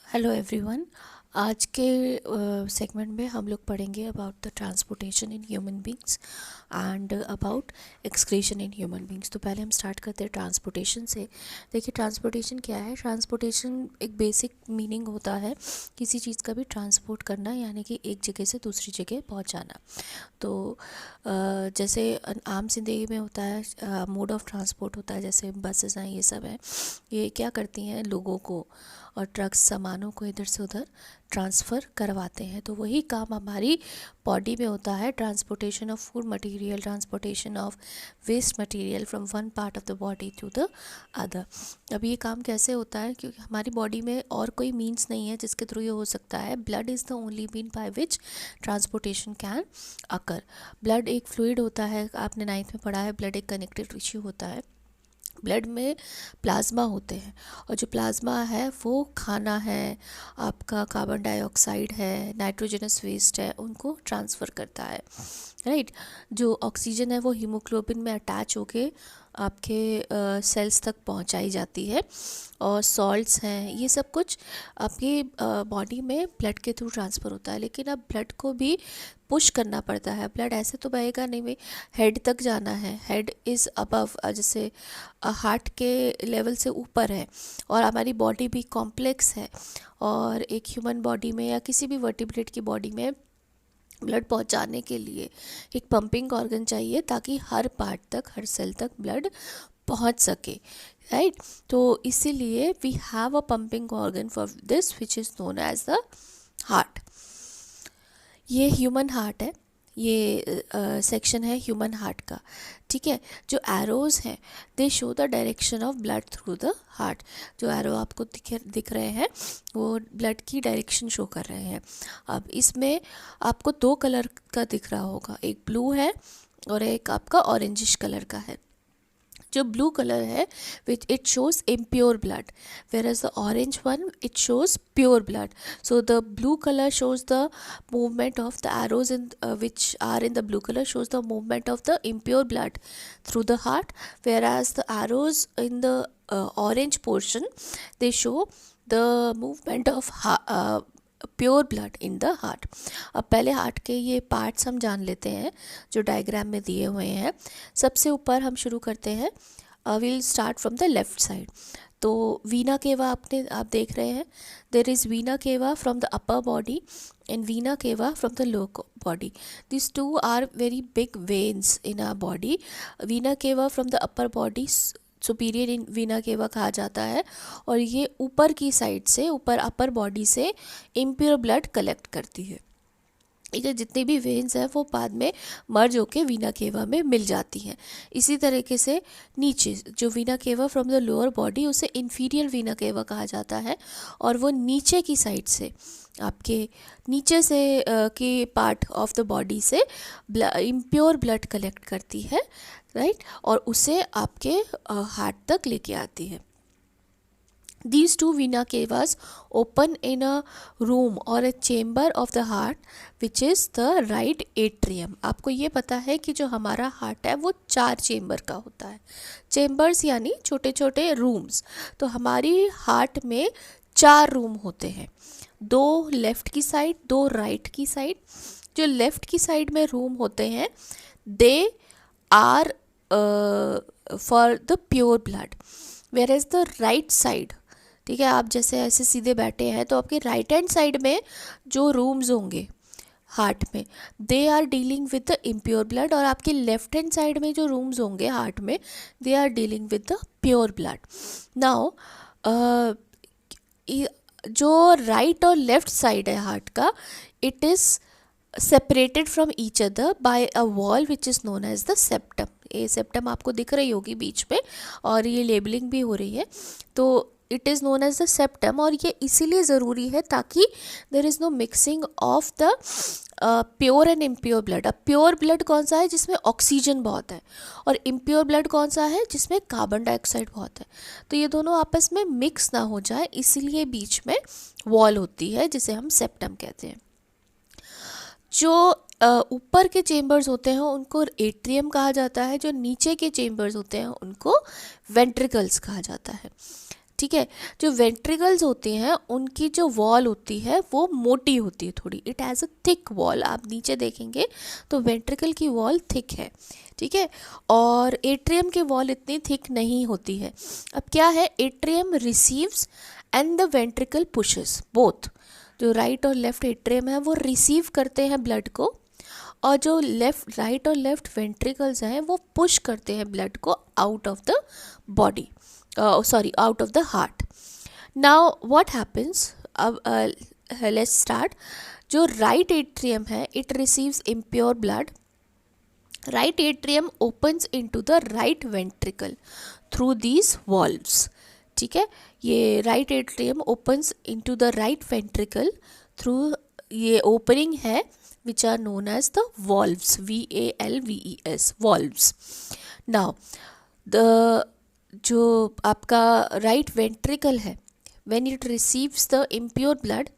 Hello everyone. आज के segment में हम लोग पढ़ेंगे about the transportation in human beings and about excretion in human beings. तो पहले हम स्टार्ट करते हैं ट्रांसपोर्टेशन से। देखिए, ट्रांसपोर्टेशन क्या है। ट्रांसपोर्टेशन एक बेसिक मीनिंग होता है किसी चीज़ का भी ट्रांसपोर्ट करना, यानी कि एक जगह से दूसरी जगह पहुंचाना। तो जैसे आम जिंदगी में होता है मोड ऑफ ट्रांसपोर्ट होता है, जैसे बसेस हैं, ये सब है। ये क्या करती हैं, लोगों को और ट्रक्स सामानों को इधर से उधर ट्रांसफ़र करवाते हैं। तो वही काम हमारी बॉडी में होता है, transportation of food material, transportation of waste material from one part of the body to the other. अब ये काम कैसे होता है, क्योंकि हमारी बॉडी में और कोई मीन्स नहीं है जिसके थ्रू ये हो सकता है। Blood is the only mean by which transportation can occur. Blood एक फ्लूइड होता है, आपने 9th में पढ़ा है, ब्लड एक कनेक्टिव टिश्यू होता है। ब्लड में प्लाज्मा होते हैं, और जो प्लाज्मा है वो खाना है, आपका कार्बन डाइऑक्साइड है, नाइट्रोजनस वेस्ट है, उनको ट्रांसफ़र करता है, राइट। जो ऑक्सीजन है वो हीमोग्लोबिन में अटैच होके आपके सेल्स तक पहुंचाई जाती है, और सॉल्ट्स हैं, ये सब कुछ आपकी बॉडी में ब्लड के थ्रू ट्रांसफ़र होता है। लेकिन अब ब्लड को भी पुश करना पड़ता है। ब्लड ऐसे तो बहेगा नहीं, भाई हेड तक जाना है, हेड इज़ अबव, जैसे हार्ट के लेवल से ऊपर है, और हमारी बॉडी भी कॉम्प्लेक्स है। और एक ह्यूमन बॉडी में या किसी भी वर्टिब्रेट की बॉडी में ब्लड पहुंचाने के लिए एक पंपिंग ऑर्गन चाहिए, ताकि हर पार्ट तक, हर सेल तक ब्लड पहुंच सके, राइट। तो इसीलिए we have a pumping organ for this which is known as the heart. ये ह्यूमन हार्ट है, ये सेक्शन है ह्यूमन हार्ट का, ठीक है। जो एरोज़ हैं दे show the direction of blood through the heart. जो एरो आपको दिख रहे हैं वो ब्लड की डायरेक्शन शो कर रहे हैं। अब इसमें आपको 2 कलर का दिख रहा होगा, एक ब्लू है और एक आपका ऑरेंजिश कलर का है। जो ब्लू कलर है which it shows impure blood, whereas the orange one it shows pure blood. So the blue color shows the movement of the arrows in which are in the blue color shows the movement of the impure blood through the heart, whereas the arrows in the orange portion they show the movement of pure blood in the heart. अब पहले heart के ये parts हम जान लेते हैं जो diagram में दिए हुए हैं। सबसे ऊपर हम शुरू करते हैं, will start from the left side. तो वीना केवा आप देख रहे हैं, देर is vena cava from the upper body and vena cava from the lower body. This two are very big veins in our body. Vena cava from the upper body superior in vena cava कहा जाता है, और ये ऊपर की side से, ऊपर upper body से इम्प्योर ब्लड कलेक्ट करती है। ठीक है, जितनी भी वेन्स हैं वो बाद में मर्ज होके वीना केवा में मिल जाती हैं। इसी तरीके से नीचे जो Veena cava from the lower body, उसे इन्फीरियर वीना केवा कहा जाता है, और वो नीचे की साइड से, आपके नीचे से के पार्ट ऑफ द बॉडी से इम्प्योर ब्लड कलेक्ट करती है, राइट, और उसे आपके हार्ट तक लेके आती है। These two vena cavas open in a room or a chamber of the heart which is the right atrium. आपको ये पता है कि जो हमारा हार्ट है वो 4 चेम्बर का होता है। चेम्बर्स यानी छोटे छोटे रूम्स। तो हमारी हार्ट में 4 रूम होते हैं, 2 लेफ़्ट की साइड, 2 राइट की साइड। जो लेफ़्ट की साइड में रूम होते हैं they are for the pure blood, where is the right side, ठीक है, आप जैसे ऐसे सीधे बैठे हैं तो आपके राइट हैंड साइड में जो रूम्स होंगे हार्ट में they are dealing with the impure blood, और आपके लेफ्ट हैंड साइड में जो रूम्स होंगे हार्ट में they are dealing with the pure blood. Now जो राइट और लेफ्ट साइड है हार्ट का, it is separated from each other by a wall which is known as the septum. ये septum आपको दिख रही होगी बीच में, और ये लेबलिंग भी हो रही है। तो it is known as the septum, और ये इसीलिए ज़रूरी है ताकि there is no mixing of the pure and impure blood. अब प्योर ब्लड कौन सा है, जिसमें ऑक्सीजन बहुत है, और इम्प्योर ब्लड कौन सा है, जिसमें कार्बन डाइऑक्साइड बहुत है। तो ये दोनों आपस में मिक्स ना हो जाए, इसीलिए बीच में वॉल होती है जिसे हम सेप्टम कहते हैं। जो ऊपर के चेम्बर्स होते हैं उनको एट्रियम कहा जाता है, जो नीचे के चेम्बर्स होते हैं उनको वेंट्रिकल्स कहा जाता है। ठीक है। जो वेंट्रिकल्स होते हैं उनकी जो वॉल होती है वो मोटी होती है थोड़ी, it has a thick wall. आप नीचे देखेंगे तो वेंट्रिकल की वॉल थिक है, ठीक है। और एट्रियम की वॉल इतनी थिक नहीं होती है। अब क्या है, atrium receives and the ventricle pushes both. जो राइट और लेफ्ट एट्रियम है वो रिसीव करते हैं ब्लड को, और जो राइट और लेफ्ट वेंट्रिकल्स हैं वो पुश करते हैं ब्लड को out of the body, sorry out of the heart. Now what happens, अब लेट्स स्टार्ट। जो राइट एट्रियम है it receives impure blood. Right atrium opens into the right ventricle through these valves, ठीक है। ये right atrium opens into the right ventricle through, ये opening है which are known as the valves, valves, valves. Now the जो आपका right ventricle है, when it receives the impure blood,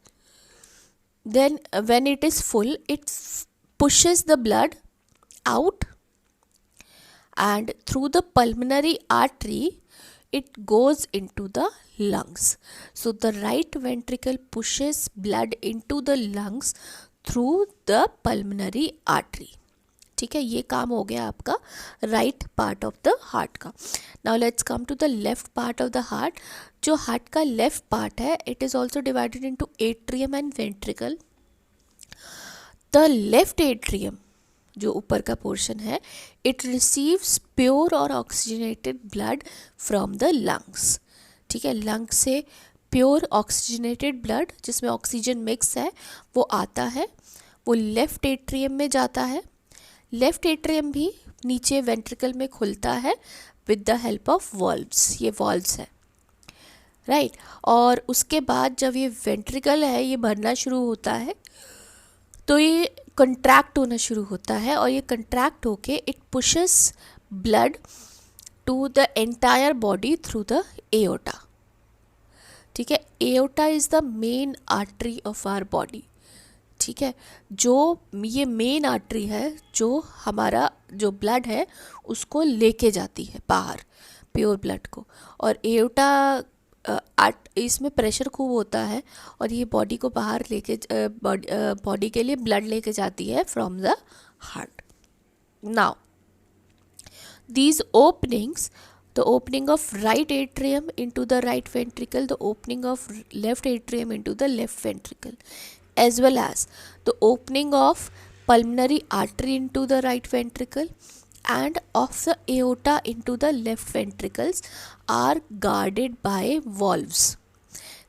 then when it is full it pushes the blood out and through the pulmonary artery it goes into the lungs. So the right ventricle pushes blood into the lungs through the pulmonary artery, ठीक है। ये काम हो गया आपका right part of the heart का। Now let's come to the left part of the heart. जो heart का लेफ्ट पार्ट है it is also divided into atrium and ventricle. The left atrium जो ऊपर का पोर्शन है इट रिसीव्स प्योर और oxygenated blood from the lungs, ठीक है। लंग्स से प्योर ऑक्सीजनेटेड ब्लड जिसमें ऑक्सीजन मिक्स है वो आता है, वो लेफ्ट एट्रियम में जाता है। लेफ्ट एट्रियम भी नीचे वेंट्रिकल में खुलता है with the help of valves, ये वॉल्व्स है, राइट। और उसके बाद जब ये वेंट्रिकल है ये भरना शुरू होता है तो ये कंट्रैक्ट होना शुरू होता है, और ये कंट्रैक्ट होके it pushes blood to the entire body through the aorta, ठीक है। Aorta is the main artery of our body, ठीक है। जो ये मेन आर्टरी है जो हमारा जो ब्लड है उसको लेके जाती है बाहर, प्योर ब्लड को। और एओर्टा इसमें प्रेशर खूब होता है और ये बॉडी को बाहर लेके बॉडी के लिए ब्लड लेके जाती है from the heart. Now these openings, the opening of right atrium into the right ventricle, the opening of left atrium into the left ventricle, as well as the opening of pulmonary artery into the right ventricle and of the aorta into the left ventricles are guarded by valves.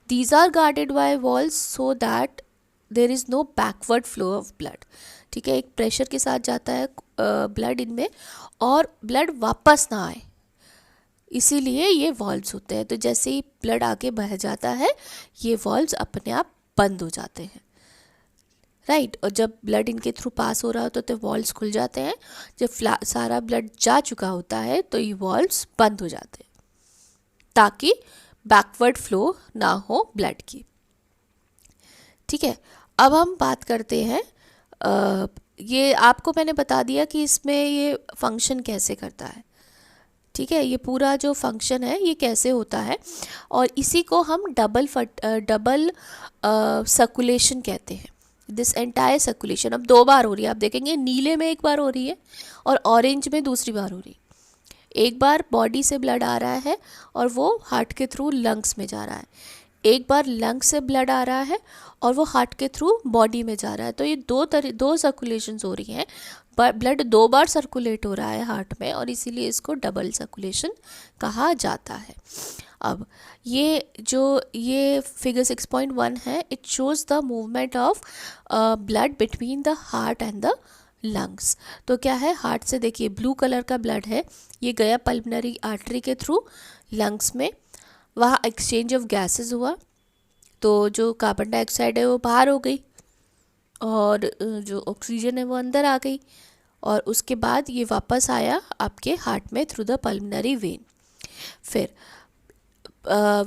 These are guarded by valves so that there is no backward flow of blood, ठीक है। एक pressure के साथ जाता है blood इनमें और blood वापस ना आए, इसीलिए ये वॉल्व्स होते हैं। तो जैसे ही ब्लड आगे बह जाता है ये वॉल्व्स अपने आप बंद हो जाते हैं, राइट। और जब ब्लड इनके थ्रू पास हो रहा होता है तो वॉल्व्स खुल जाते हैं, जब सारा ब्लड जा चुका होता है तो ये वॉल्व्स बंद हो जाते हैं ताकि बैकवर्ड फ्लो ना हो ब्लड की, ठीक है। अब हम बात करते हैं, ये आपको मैंने बता दिया कि इसमें ये फंक्शन कैसे करता है, ठीक है। ये पूरा जो फंक्शन है ये कैसे होता है, और इसी को हम डबल सर्कुलेशन कहते हैं। दिस एंटायर सर्कुलेशन अब 2 बार हो रही है, आप देखेंगे नीले में 1 बार हो रही है और ऑरेंज में दूसरी बार हो रही है। एक बार बॉडी से ब्लड आ रहा है और वो हार्ट के थ्रू लंग्स में जा रहा है, एक बार लंग्स से ब्लड आ रहा है और वो हार्ट के थ्रू बॉडी में जा रहा है। तो ये दो सर्कुलेशंस हो रही हैं, ब्लड 2 बार सर्कुलेट हो रहा है हार्ट में और इसीलिए इसको डबल सर्कुलेशन कहा जाता है। अब ये फिगर 6.1 है, it shows the movement of blood between the heart and the lungs. तो क्या है, हार्ट से देखिए ब्लू कलर का ब्लड है, ये गया पल्मोनरी आर्टरी के थ्रू लंग्स में, वहाँ एक्सचेंज ऑफ गैसेस हुआ, तो जो कार्बन डाइऑक्साइड है वो बाहर हो गई और जो ऑक्सीजन है वो अंदर आ गई, और उसके बाद ये वापस आया आपके हार्ट में थ्रू द पल्मोनरी वेन। फिर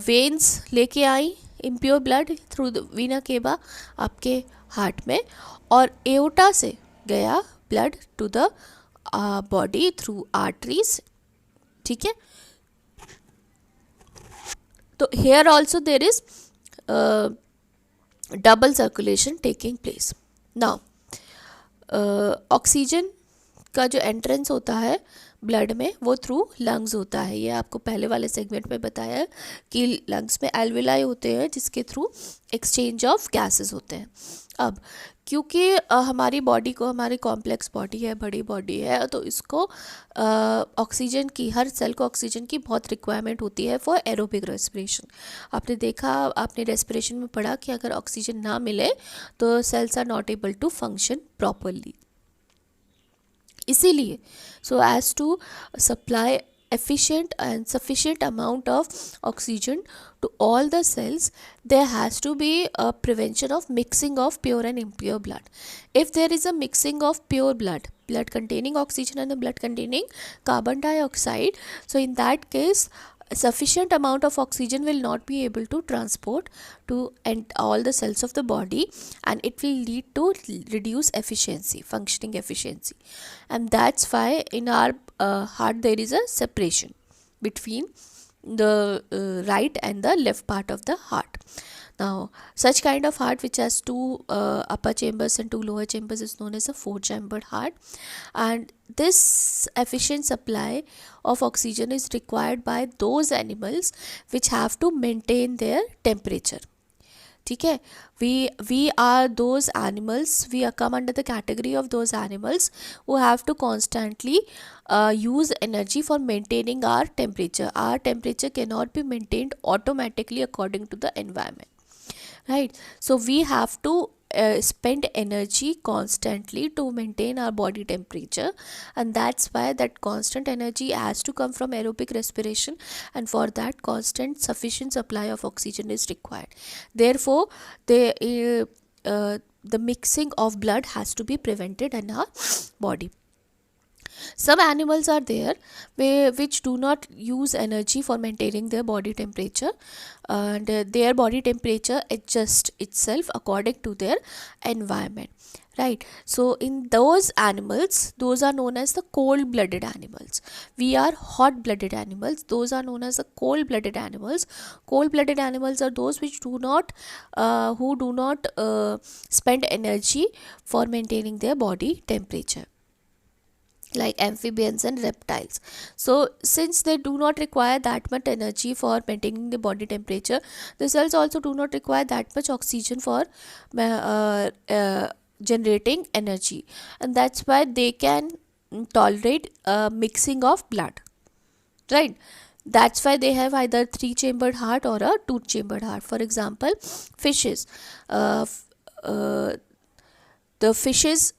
वेन्स लेके आई impure blood through the vena cava आपके हार्ट में, और एओर्टा से गया blood to the body through arteries, ठीक है। तो So here also there is double circulation taking place. Now oxygen का जो एंट्रेंस होता है ब्लड में वो थ्रू लंग्स होता है. ये आपको पहले वाले सेगमेंट में बताया है कि लंग्स में एल्विलाई होते हैं जिसके थ्रू एक्सचेंज ऑफ गैसेस होते हैं. अब क्योंकि हमारी बॉडी को, हमारी कॉम्प्लेक्स बॉडी है, बड़ी बॉडी है, तो इसको ऑक्सीजन की, हर सेल को ऑक्सीजन की बहुत रिक्वायरमेंट होती है फॉर एरोबिक रेस्पिरेशन. आपने देखा, आपने रेस्पिरेशन में पढ़ा कि अगर ऑक्सीजन ना मिले तो cells are not able to function properly. इसीलिए so as to supply efficient and sufficient amount of oxygen to all the cells, there has to be a prevention of mixing of pure and impure blood. If there is a mixing of pure blood containing oxygen and the blood containing carbon dioxide, so in that case sufficient amount of oxygen will not be able to transport to all the cells of the body, and it will lead to reduce efficiency, functioning efficiency. And that's why in our heart there is a separation between the right and the left part of the heart. Now such kind of heart which has two upper chambers and two lower chambers is known as a four chambered heart, and this efficient supply of oxygen is required by those animals which have to maintain their temperature. ठीक है, we are those animals, we are come under the category of those animals who have to constantly use energy for maintaining our temperature. Our temperature cannot be maintained automatically according to the environment, right? So we have to spend energy constantly to maintain our body temperature, and that's why that constant energy has to come from aerobic respiration, and for that constant sufficient supply of oxygen is required. Therefore the mixing of blood has to be prevented in our body. Some animals are there which do not use energy for maintaining their body temperature, and their body temperature adjusts itself according to their environment, right? So in those animals, those are known as the cold blooded animals. We are hot blooded animals, those are known as the cold blooded animals. Cold blooded animals are those which do not who do not spend energy for maintaining their body temperature, like amphibians and reptiles. So since they do not require that much energy for maintaining the body temperature, the cells also do not require that much oxygen for generating energy, and that's why they can tolerate mixing of blood, right? That's why they have either three chambered heart or a two chambered heart. For example, fishes, the fishes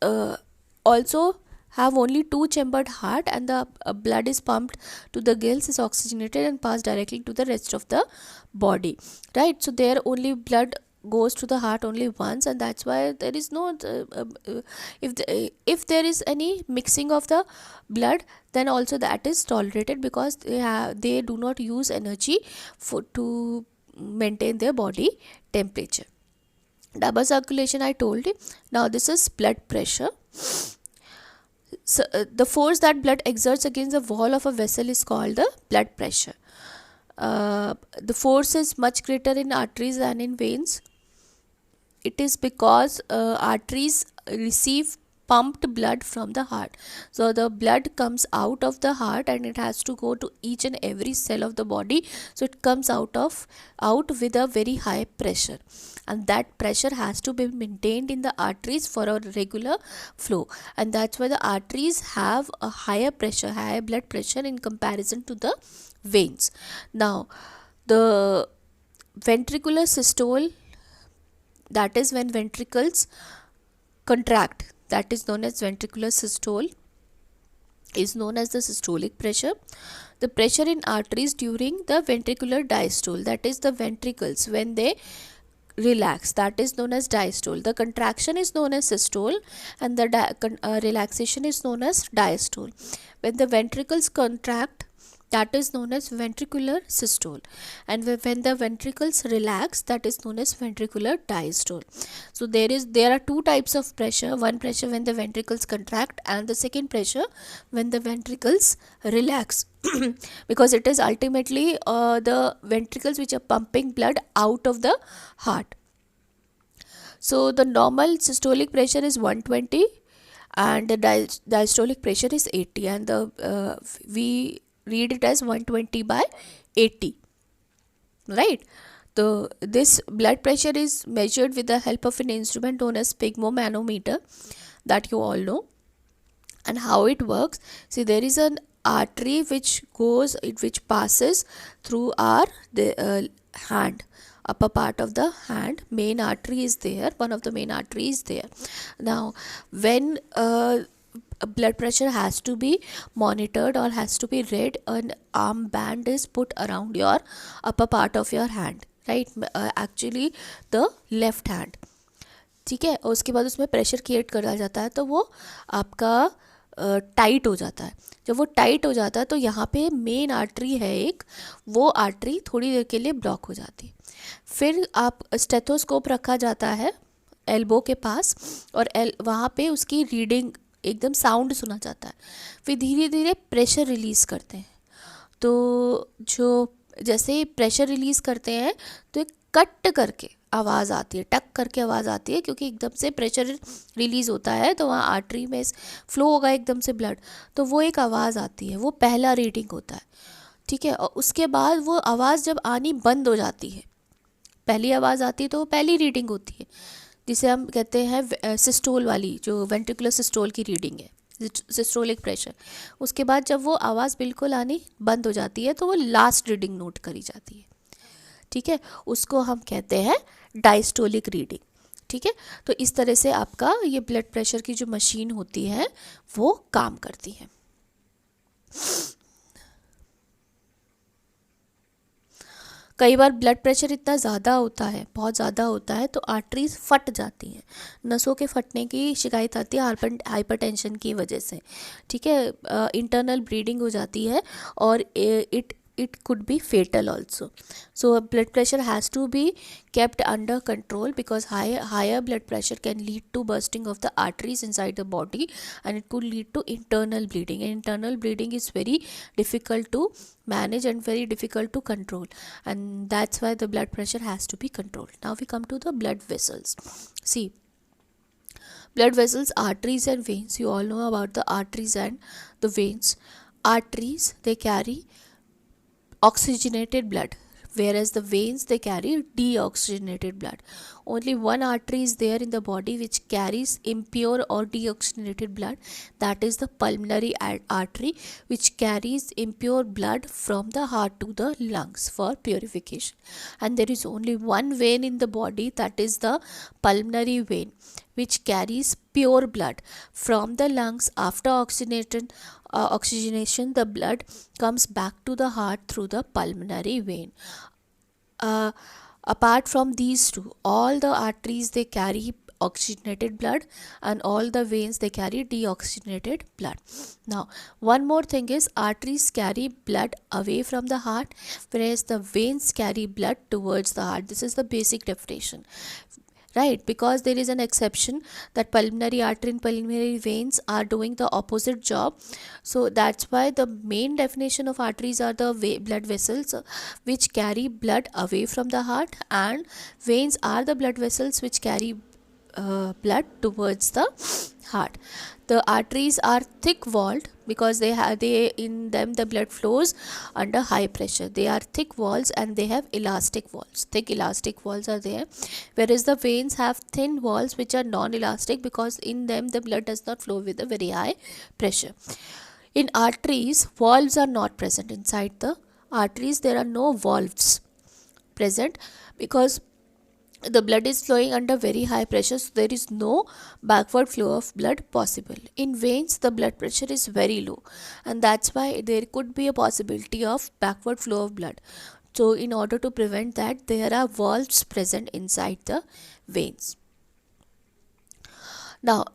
also have only two chambered heart, and the blood is pumped to the gills, is oxygenated and passed directly to the rest of the body, right? So their only blood goes to the heart only once, and that's why there is no if there is any mixing of the blood, then also that is tolerated, because they do not use energy to maintain their body temperature. Double circulation I told you. Now this is blood pressure. So, the force that blood exerts against the wall of a vessel is called the blood pressure. The force is much greater in arteries than in veins. It is because arteries receive pumped blood from the heart. So the blood comes out of the heart and it has to go to each and every cell of the body. So it comes out with a very high pressure, and that pressure has to be maintained in the arteries for a regular flow, and that's why the arteries have a higher pressure, higher blood pressure in comparison to the veins. Now the ventricular systole, that is when ventricles contract, that is known as ventricular systole, is known as the systolic pressure. The pressure in arteries during the ventricular diastole, that is the ventricles when they relax, that is known as diastole. The contraction is known as systole, and the relaxation is known as diastole. When the ventricles contract, that is known as ventricular systole, and when the ventricles relax, that is known as ventricular diastole. So there are two types of pressure: one pressure when the ventricles contract, and the second pressure when the ventricles relax. Because it is ultimately the ventricles which are pumping blood out of the heart. So the normal systolic pressure is 120, and the diastolic pressure is 80, and the we read it as 120 by 80, right? So this blood pressure is measured with the help of an instrument known as sphygmomanometer, that you all know. And how it works: see, there is an artery which passes through our hand, upper part of the hand. Main artery is there, one of the main arteries there. Now when blood pressure has to be monitored or has to be read, an arm band is put around your upper part of your hand, right? Actually the left hand, ठीक है. और उसके बाद उसमें pressure create करा जाता है, तो वो आपका टाइट हो जाता है. जब वो टाइट हो जाता है तो यहाँ पे मेन आर्टरी है एक, वो आर्टरी थोड़ी देर के लिए ब्लॉक हो जाती है. फिर आप स्टेथोस्कोप रखा जाता है एल्बो के पास, और वहाँ पे उसकी रीडिंग एकदम साउंड सुना जाता है. फिर धीरे धीरे प्रेशर रिलीज़ करते हैं. तो जो जैसे प्रेशर रिलीज़ करते हैं तो एक कट करके आवाज़ आती है, टक करके आवाज़ आती है, क्योंकि एकदम से प्रेशर रिलीज़ होता है तो वहाँ आर्टरी में फ्लो होगा एकदम से ब्लड, तो वो एक आवाज़ आती है. वो पहला रीडिंग होता है, ठीक है. और उसके बाद वो आवाज़ जब आनी बंद हो जाती है, पहली आवाज़ आती है तो वो पहली रीडिंग होती है, जिसे हम कहते हैं सिस्टोल वाली, जो वेंट्रिकुलर सिस्टोल की रीडिंग है, सिस्टोलिक प्रेशर. उसके बाद जब वो आवाज़ बिल्कुल आनी बंद हो जाती है तो वो लास्ट रीडिंग नोट करी जाती है, ठीक है. उसको हम कहते हैं डायस्टोलिक रीडिंग, ठीक है. तो इस तरह से आपका ये ब्लड प्रेशर की जो मशीन होती है वो काम करती है. कई बार ब्लड प्रेशर इतना ज़्यादा होता है, बहुत ज़्यादा होता है, तो आर्टरीज फट जाती हैं. नसों के फटने की शिकायत आती है हाइपरटेंशन की वजह से, ठीक है. इंटरनल ब्लीडिंग हो जाती है, और it could be fatal also. So blood pressure has to be kept under control, because higher blood pressure can lead to bursting of the arteries inside the body, and it could lead to internal bleeding, and internal bleeding is very difficult to manage and very difficult to control, and that's why the blood pressure has to be controlled. Now we come to the blood vessels. See, blood vessels, arteries and veins. You all know about the arteries and the veins. Arteries, they carry oxygenated blood, whereas the veins, they carry deoxygenated blood. Only one artery is there in the body which carries impure or deoxygenated blood, that is the pulmonary artery, which carries impure blood from the heart to the lungs for purification. And there is only one vein in the body, that is the pulmonary vein, which carries pure blood from the lungs. After oxygenation, the blood comes back to the heart through the pulmonary vein. Apart from these two, all the arteries, they carry oxygenated blood, and all the veins, they carry deoxygenated blood. Now one more thing is, arteries carry blood away from the heart, whereas the veins carry blood towards the heart. This is the basic definition, right? Because there is an exception, that pulmonary artery and pulmonary veins are doing the opposite job. So that's why the main definition of arteries are the blood vessels which carry blood away from the heart, and veins are the blood vessels which carry blood towards the heart. The arteries are thick walled because they in them the blood flows under high pressure. They are thick walls and they have elastic walls. Thick elastic walls are there, whereas the veins have thin walls which are non-elastic, because in them the blood does not flow with a very high pressure. In arteries, valves are not present inside the arteries. There are no valves present, because the blood is flowing under very high pressure, so there is no backward flow of blood possible. In veins, the blood pressure is very low, and that's why there could be a possibility of backward flow of blood. So in order to prevent that, there are valves present inside the veins. Now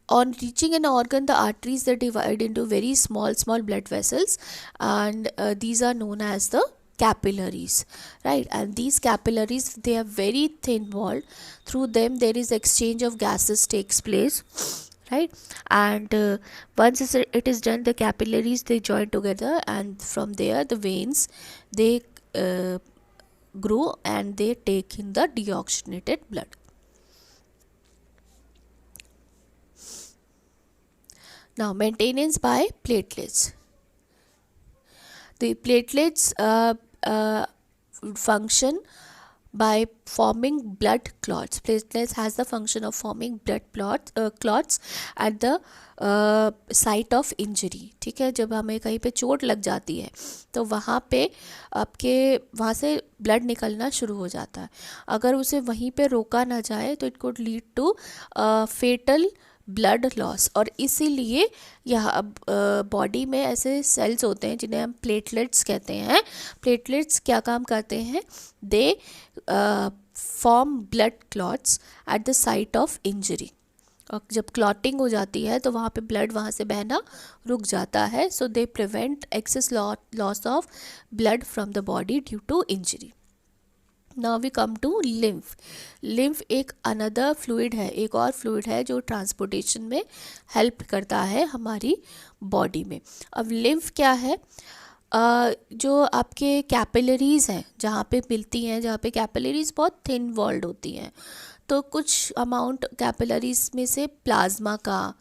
On reaching an organ, the arteries they divide into very small blood vessels, and these are known as the capillaries, right? And these capillaries, they are very thin walled. Through them there is exchange of gases takes place, right? And once it is done, the capillaries they join together, and from there the veins they grow and they take in the deoxygenated blood. Now, maintenance by platelets. The platelets function by forming blood clots. Platelets has the function of forming blood clots at the site of injury, ठीक है? जब हमें कहीं पे चोट लग जाती है तो वहाँ पे आपके वहाँ से ब्लड निकलना शुरू हो जाता है. अगर उसे वहीं पे रोका ना जाए तो it could lead to fatal blood loss. और इसीलिए यह बॉडी में ऐसे सेल्स होते हैं जिन्हें हम प्लेटलेट्स कहते हैं. प्लेटलेट्स क्या काम करते हैं? They form blood clots at the site of injury. और जब क्लॉटिंग हो जाती है तो वहाँ पे ब्लड वहाँ से बहना रुक जाता है. So they prevent excess loss of blood from the body due to injury. Now we come to lymph. Lymph एक अनदर फ्लूइड है, एक और फ्लूइड है जो ट्रांसपोर्टेशन में हेल्प करता है हमारी बॉडी में. अब लिम्फ क्या है? जो आपके कैपिलरीज हैं जहाँ पे मिलती हैं, जहाँ पे कैपिलरीज बहुत थिन वॉल्ड होती हैं, तो कुछ अमाउंट कैपिलरीज में से प्लाज्मा का,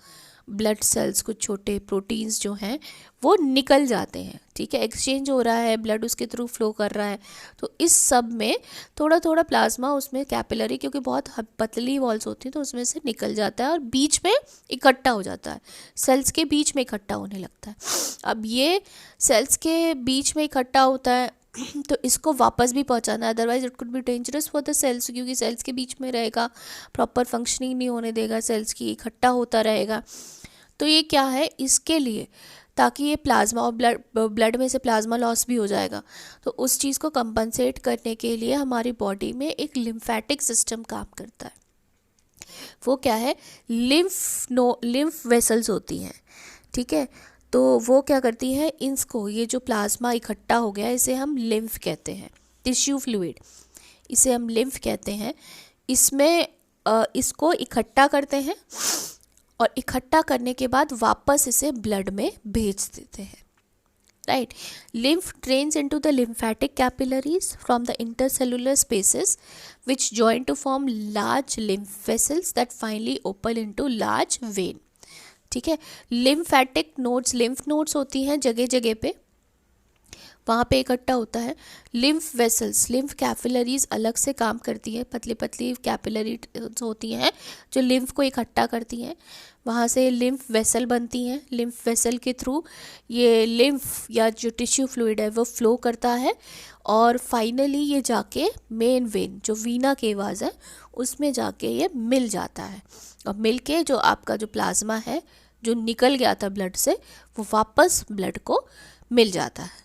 ब्लड सेल्स, कुछ छोटे प्रोटीन्स जो हैं वो निकल जाते हैं, ठीक है? एक्सचेंज हो रहा है, ब्लड उसके थ्रू फ्लो कर रहा है, तो इस सब में थोड़ा थोड़ा प्लाज्मा उसमें कैपिलरी, क्योंकि बहुत पतली वॉल्स होती हैं तो उसमें से निकल जाता है और बीच में इकट्ठा हो जाता है, सेल्स के बीच में इकट्ठा होने लगता है. अब ये सेल्स के बीच में इकट्ठा होता है तो इसको वापस भी पहुंचाना है, otherwise it could be dangerous for the cells, क्योंकि सेल्स के बीच में रहेगा, प्रॉपर फंक्शनिंग नहीं होने देगा सेल्स की, इकट्ठा होता रहेगा. तो ये क्या है? इसके लिए, ताकि ये प्लाज्मा और ब्लड में से प्लाज्मा लॉस भी हो जाएगा, तो उस चीज़ को कंपनसेट करने के लिए हमारी बॉडी में एक लिम्फेटिक सिस्टम काम करता है. वो क्या है? लिम्फ वेसल्स होती हैं, ठीक है? तो वो क्या करती है? इसको, ये जो प्लाज्मा इकट्ठा हो गया, इसे हम लिम्फ कहते हैं, टिश्यू फ्लूइड, इसे हम लिम्फ कहते हैं. इसमें इसको इकट्ठा करते हैं और इकट्ठा करने के बाद वापस इसे ब्लड में भेज देते हैं, right? Lymph drains into the lymphatic capillaries from the intercellular spaces which join to form large lymph vessels that finally open into large vein, ठीक है? लिम्फेटिक नोड्स, लिम्फ नोड्स होती हैं जगह जगह पे, वहाँ पे इकट्ठा होता है. लिम्फ वेसल्स, लिम्फ कैपिलरीज अलग से काम करती है, पतली पतली कैपिलरीज होती हैं जो लिम्फ को इकट्ठा करती हैं. वहाँ से लिम्फ वेसल बनती हैं, लिम्फ वेसल के थ्रू ये लिम्फ या जो टिश्यू फ्लूइड है वो फ्लो करता है और फाइनली ये जाके मेन वेन, जो वीना केवास है, उसमें जाके ये मिल जाता है. और मिल के जो आपका जो प्लाज्मा है जो निकल गया था ब्लड से, वो वापस ब्लड को मिल जाता है.